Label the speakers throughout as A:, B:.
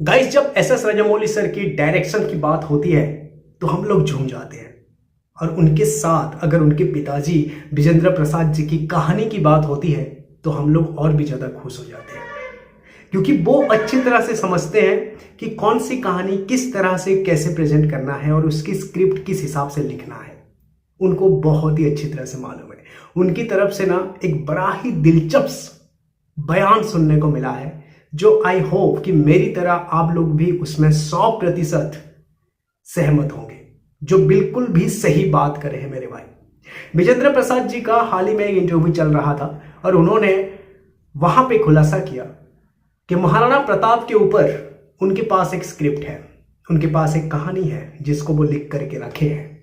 A: Guys, जब S Rajamouli sir की direction की बात होती है तो हम लोग झूम जाते हैं। और उनके साथ अगर उनके पिताजी विजेंद्र प्रसाद जी की कहानी की बात होती है तो हम लोग और भी ज़्यादा खुश हो जाते हैं, क्योंकि वो अच्छी तरह से समझते हैं कि कौन सी कहानी किस तरह से कैसे प्रेजेंट करना है और उसकी स्क्रिप्ट किस हिसाब से लिखना है। उनको बहुत ही अच्छी तरह से मालूम है। उनकी तरफ से ना एक बड़ा ही दिलचस्प बयान सुनने को मिला है, जो आई होप कि मेरी तरह आप लोग भी उसमें 100% सहमत होंगे, जो बिल्कुल भी सही बात करे हैं मेरे भाई। विजेंद्र प्रसाद जी का हाल ही में एक इंटरव्यू चल रहा था और उन्होंने वहां पे खुलासा किया कि महाराणा प्रताप के ऊपर उनके पास एक स्क्रिप्ट है, उनके पास एक कहानी है जिसको वो लिख करके रखे हैं।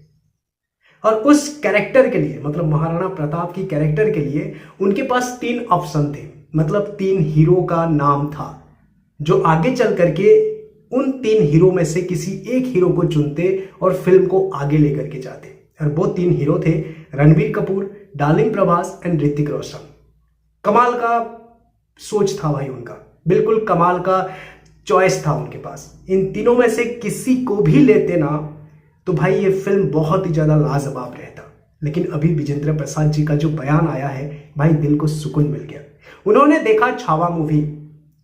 A: और उस कैरेक्टर के लिए, मतलब महाराणा प्रताप की कैरेक्टर के लिए उनके पास 3 ऑप्शन थे, मतलब 3 हीरो का नाम था, जो आगे चल करके उन 3 हीरो में से किसी एक हीरो को चुनते और फिल्म को आगे लेकर के जाते। और वो 3 हीरो थे रणबीर कपूर, डार्लिंग प्रभास एंड ऋतिक रोशन। कमाल का सोच था भाई उनका, बिल्कुल कमाल का चॉइस था उनके पास। इन तीनों में से किसी को भी लेते ना तो भाई ये फिल्म बहुत ही ज्यादा लाजवाब रहता। लेकिन अभी विजेंद्र प्रसाद जी का जो बयान आया है भाई, दिल को सुकून मिल गया। उन्होंने देखा छावा मूवी,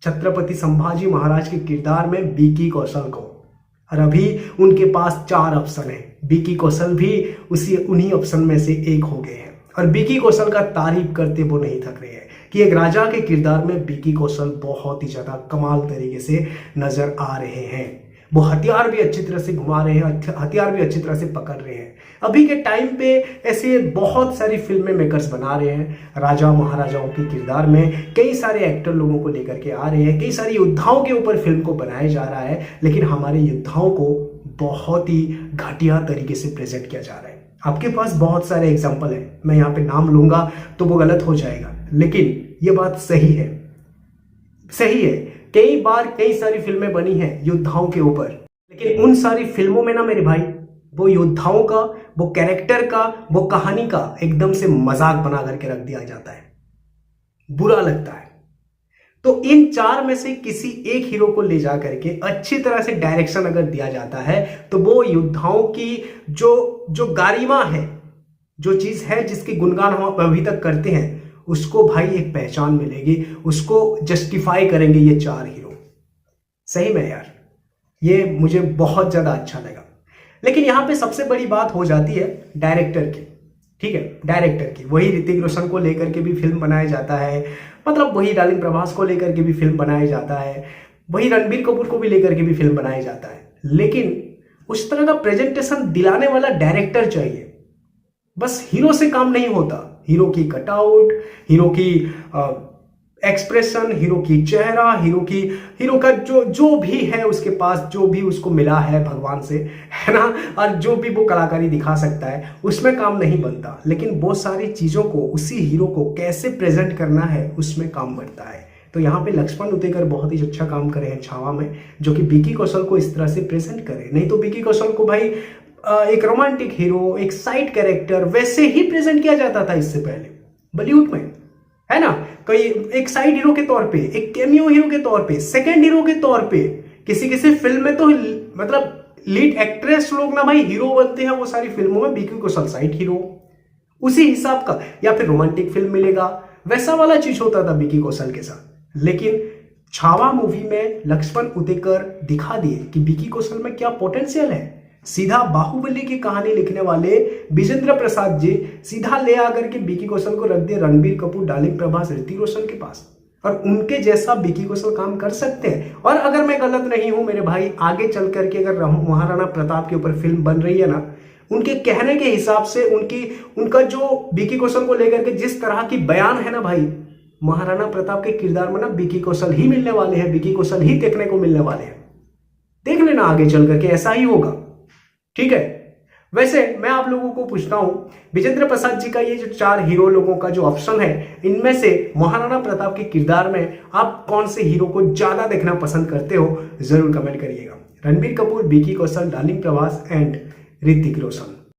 A: छत्रपति संभाजी महाराज के किरदार में विकी कौशल को, और अभी उनके पास 4 ऑप्शन है। विकी कौशल भी उन्हीं ऑप्शन में से एक हो गए हैं और विकी कौशल का तारीफ करते वो नहीं थक रहे हैं कि एक राजा के किरदार में विकी कौशल बहुत ही ज्यादा कमाल तरीके से नजर आ रहे हैं। वो हथियार भी अच्छी तरह से घुमा रहे हैं, हथियार भी अच्छी तरह से पकड़ रहे हैं। अभी के टाइम पे ऐसे बहुत सारी फिल्में मेकर्स बना रहे हैं। राजा महाराजाओं के किरदार में कई सारे एक्टर लोगों को लेकर के आ रहे हैं, कई सारी योद्धाओं के ऊपर फिल्म को बनाया जा रहा है, लेकिन हमारे योद्धाओं को बहुत ही घटिया तरीके से प्रेजेंट किया जा रहा है। आपके पास बहुत सारे एग्जाम्पल है, मैं यहाँ पे नाम लूंगा तो वो गलत हो जाएगा, लेकिन ये बात सही है, सही है। कई बार कई सारी फिल्में बनी हैं योद्धाओं के ऊपर, लेकिन उन सारी फिल्मों में ना मेरे भाई, वो योद्धाओं का, वो कैरेक्टर का, वो कहानी का एकदम से मजाक बना करके रख दिया जाता है, बुरा लगता है। तो इन 4 में से किसी एक हीरो को ले जा करके अच्छी तरह से डायरेक्शन अगर दिया जाता है तो वो योद्धाओं की जो गारिमा है, जो चीज है जिसकी गुणगान हम अभी तक करते हैं, उसको भाई एक पहचान मिलेगी, उसको जस्टिफाई करेंगे ये 4 हीरो। सही में यार, ये मुझे बहुत ज्यादा अच्छा लगा। लेकिन यहां पे सबसे बड़ी बात हो जाती है डायरेक्टर की। ठीक है, डायरेक्टर की वही ऋतिक रोशन को लेकर के भी फिल्म बनाया जाता है, मतलब वही डार्लिंग प्रभास को लेकर के भी फिल्म बनाया जाता है, वही रणबीर कपूर को भी लेकर के भी फिल्म बनाया जाता है। लेकिन उस तरह का प्रेजेंटेशन दिलाने वाला डायरेक्टर चाहिए। बस हीरो से काम नहीं होता। हीरो की कटआउट, हीरो की एक्सप्रेशन, हीरो की चेहरा, हीरो का जो भी है उसके पास, जो भी उसको मिला है भगवान से, है ना, और जो भी वो कलाकारी दिखा सकता है, उसमें काम नहीं बनता। लेकिन वो सारी चीजों को, उसी हीरो को कैसे प्रेजेंट करना है, उसमें काम बनता है। तो यहाँ पे लक्ष्मण उतेकर बहुत ही अच्छा काम करे हैं छावा में, जो कि विकी कौशल को इस तरह से प्रेजेंट करे। नहीं तो विकी कौशल को भाई एक रोमांटिक हीरो, एक साइड कैरेक्टर वैसे ही प्रेजेंट किया जाता था इससे पहले बॉलीवुड में, है ना। कोई एक साइड हीरो के तौर पे, एक कैमियो हीरो के तौर पे, सेकंड हीरो के तौर पे, किसी फिल्म में तो मतलब लीड एक्ट्रेस लोग ना भाई हीरो बनते हैं वो सारी फिल्मों में, विकी कौशल साइड हीरो, उसी हिसाब का। या फिर रोमांटिक फिल्म मिलेगा, वैसा वाला चीज होता था विकी कौशल के साथ। लेकिन छावा मूवी में लक्ष्मण उतेकर दिखा दिए कि विकी कौशल में क्या पोटेंशियल है। सीधा बाहुबली की कहानी लिखने वाले विजेंद्र प्रसाद जी सीधा ले आकर के विकी कौशल को रख दिए रणबीर कपूर, डार्लिंग प्रभास, ऋतिक रोशन के पास, और उनके जैसा विकी कौशल काम कर सकते हैं। और अगर मैं गलत नहीं हूं मेरे भाई, आगे चल करके अगर महाराणा प्रताप के ऊपर फिल्म बन रही है ना, उनके कहने के हिसाब से उनका जो विकी कौशल को लेकर के जिस तरह की बयान है ना भाई, महाराणा प्रताप के किरदार में ना विकी कौशल ही मिलने वाले हैं, विकी कौशल ही देखने को मिलने वाले हैं। देख लेना आगे चल करके ऐसा ही होगा। ठीक है। वैसे मैं आप लोगों को पूछता हूं, विजेंद्र प्रसाद जी का ये जो 4 हीरो लोगों का जो ऑप्शन है, इनमें से महाराणा प्रताप के किरदार में आप कौन से हीरो को ज्यादा देखना पसंद करते हो, जरूर कमेंट करिएगा। Ranbir Kapoor, Vicky Kaushal, darling Prabhas and Hrithik Roshan.